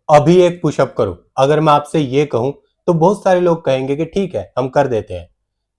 अभी एक पुशअप करो। अगर मैं आपसे ये कहूं तो बहुत सारे लोग कहेंगे कि ठीक है हम कर देते हैं,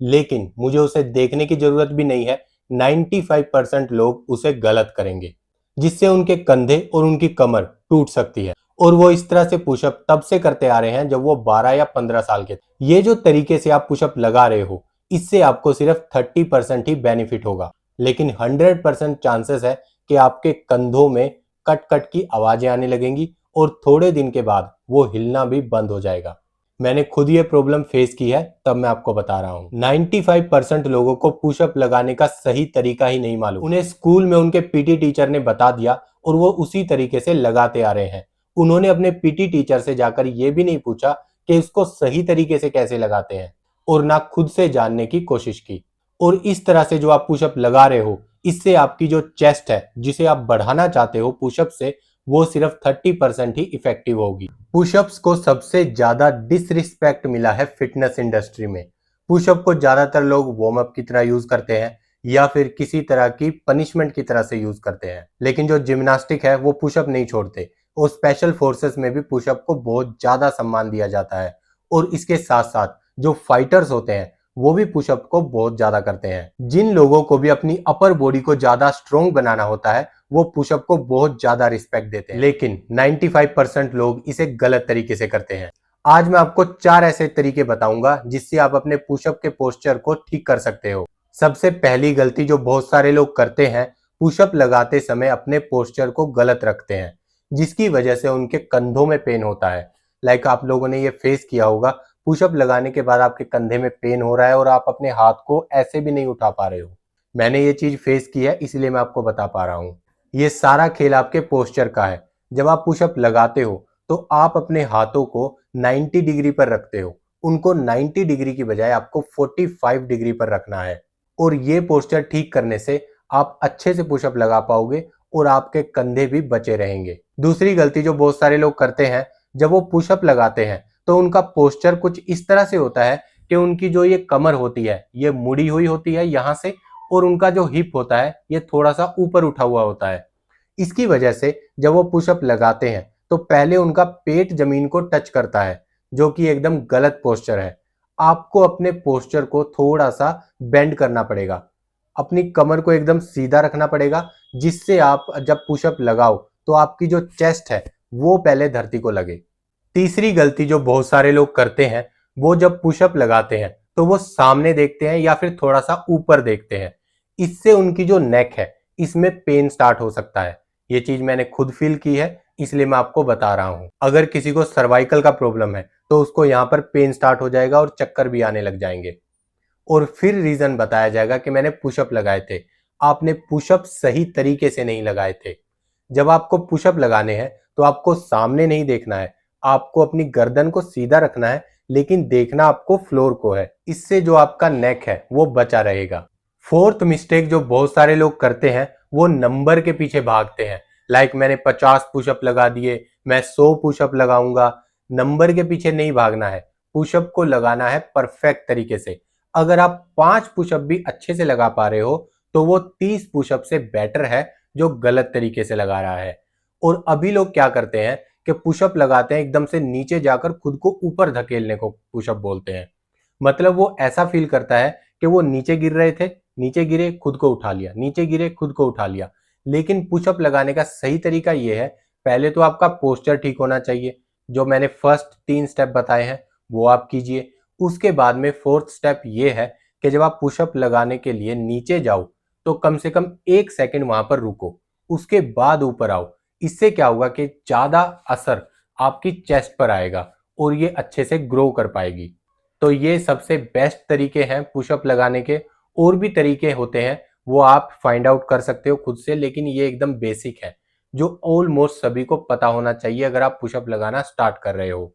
लेकिन मुझे उसे देखने की जरूरत भी नहीं है। 95% लोग उसे गलत करेंगे, जिससे उनके कंधे और उनकी कमर टूट सकती है। और वो इस तरह से पुशअप तब से करते आ रहे हैं जब वो 12 या 15 साल के थे। ये जो तरीके से आप पुशअप लगा रहे हो, इससे आपको सिर्फ 30% ही बेनिफिट होगा, लेकिन 100% चांसेस है कि आपके कंधों में कट कट की आवाजें आने लगेंगी और थोड़े दिन के बाद वो हिलना भी बंद हो जाएगा। मैंने खुद ये प्रॉब्लम फेस की है, तब मैं आपको बता रहा हूँ। 95% लोगों को पुशअप लगाने का सही तरीका ही नहीं मालूम। उन्हें स्कूल में उनके पीटी टीचर ने बता दिया और वो उसी तरीके से लगाते आ रहे हैं। उन्होंने अपने पीटी टीचर से जाकर ये भी नहीं पूछा कि इसको सही तरीके से कैसे लगाते हैं, और ना खुद से जानने की कोशिश की। और इस तरह से जो आप पुशअप लगा रहे हो, इससे आपकी जो चेस्ट है जिसे आप बढ़ाना चाहते हो पुशअप से, वो सिर्फ 30% ही इफेक्टिव होगी। पुशअप्स को सबसे ज्यादा डिसरिस्पेक्ट मिला है फिटनेस इंडस्ट्री में। पुशअप को ज्यादातर लोग वार्म अप की तरह यूज करते हैं या फिर किसी तरह की पनिशमेंट की तरह से यूज करते हैं, लेकिन जो जिम्नास्टिक है वो पुशअप नहीं छोड़ते। और स्पेशल फोर्सेस में भी पुशअप को बहुत ज्यादा सम्मान दिया जाता है। और इसके साथ साथ जो फाइटर्स होते हैं वो भी पुशअप को बहुत ज्यादा करते हैं। जिन लोगों को भी अपनी अपर बॉडी को ज्यादा स्ट्रोंग बनाना होता है, वो पुशअप को बहुत ज्यादा रिस्पेक्ट देते हैं, लेकिन 95% लोग इसे गलत तरीके से करते हैं। आज मैं आपको 4 ऐसे तरीके बताऊंगा जिससे आप अपने पुशअप के पोस्चर को ठीक कर सकते हो। सबसे पहली गलती जो बहुत सारे लोग करते हैं, पुशअप लगाते समय अपने पोस्चर को गलत रखते हैं, जिसकी वजह से उनके कंधों में पेन होता है। लाइक आप लोगों ने ये फेस किया होगा, पुशअप लगाने के बाद आपके कंधे में पेन हो रहा है और आप अपने हाथ को ऐसे भी नहीं उठा पा रहे हो। मैंने ये चीज फेस की है, इसलिए मैं आपको बता पा रहा हूँ। ये सारा खेल आपके पोस्चर का है। जब आप पुशअप लगाते हो तो आप अपने हाथों को 90 डिग्री पर रखते हो। उनको 90 डिग्री की बजाय आपको 45 डिग्री पर रखना है। और ये पोस्चर ठीक करने से आप अच्छे से पुशअप लगा पाओगे और आपके कंधे भी बचे रहेंगे। दूसरी गलती जो बहुत सारे लोग करते हैं, जब वो पुशअप लगाते हैं तो उनका पोस्चर कुछ इस तरह से होता है कि उनकी जो ये कमर होती है ये मुड़ी हुई होती है यहाँ से, और उनका जो हिप होता है ये थोड़ा सा ऊपर उठा हुआ होता है। इसकी वजह से जब वो पुशअप लगाते हैं तो पहले उनका पेट जमीन को टच करता है, जो कि एकदम गलत पोस्चर है। आपको अपने पोस्चर को थोड़ा सा बेंड करना पड़ेगा, अपनी कमर को एकदम सीधा रखना पड़ेगा, जिससे आप जब पुशअप लगाओ तो आपकी जो चेस्ट है वो पहले धरती को लगे। तीसरी गलती जो बहुत सारे लोग करते हैं, वो जब पुशअप लगाते हैं तो वो सामने देखते हैं या फिर थोड़ा सा ऊपर देखते हैं। इससे उनकी जो नेक है इसमें पेन स्टार्ट हो सकता है। ये चीज मैंने खुद फील की है, इसलिए मैं आपको बता रहा हूं। अगर किसी को सर्वाइकल का प्रॉब्लम है तो उसको यहाँ पर पेन स्टार्ट हो जाएगा और चक्कर भी आने लग जाएंगे। और फिर रीजन बताया जाएगा कि मैंने पुशअप लगाए थे। आपने पुशअप सही तरीके से नहीं लगाए थे। जब आपको पुशअप लगाने हैं तो आपको सामने नहीं देखना है, आपको अपनी गर्दन को सीधा रखना है, लेकिन देखना आपको फ्लोर को है। इससे जो आपका नेक है वो बचा रहेगा। फोर्थ मिस्टेक जो बहुत सारे लोग करते हैं, वो नंबर के पीछे भागते हैं। लाइक मैंने 50 पुशअप लगा दिए, मैं 100 पुशअप लगाऊंगा। नंबर के पीछे नहीं भागना है, पुशअप को लगाना है परफेक्ट तरीके से। अगर आप 5 पुशअप भी अच्छे से लगा पा रहे हो तो वो 30 पुशअप से बेटर है जो गलत तरीके से लगा रहा है। और अभी लोग क्या करते हैं कि पुशअप लगाते हैं एकदम से नीचे जाकर खुद को ऊपर धकेलने को पुशअप बोलते हैं। मतलब वो ऐसा फील करता है कि वो नीचे गिर रहे थे, नीचे गिरे खुद को उठा लिया, नीचे गिरे खुद को उठा लिया। लेकिन पुशअप लगाने का सही तरीका ये है, पहले तो आपका पोस्चर ठीक होना चाहिए। जो मैंने फर्स्ट 3 स्टेप बताए हैं वो आप कीजिए। उसके बाद में फोर्थ स्टेप ये है कि जब आप पुशअप लगाने के लिए नीचे जाओ तो कम से कम 1 सेकंड वहां पर रुको, उसके बाद ऊपर आओ। इससे क्या होगा कि ज्यादा असर आपकी चेस्ट पर आएगा और ये अच्छे से ग्रो कर पाएगी। तो ये सबसे बेस्ट तरीके हैं पुशअप लगाने के। और भी तरीके होते हैं, वो आप फाइंड आउट कर सकते हो खुद से, लेकिन ये एकदम बेसिक है जो ऑलमोस्ट सभी को पता होना चाहिए अगर आप पुशअप लगाना स्टार्ट कर रहे हो।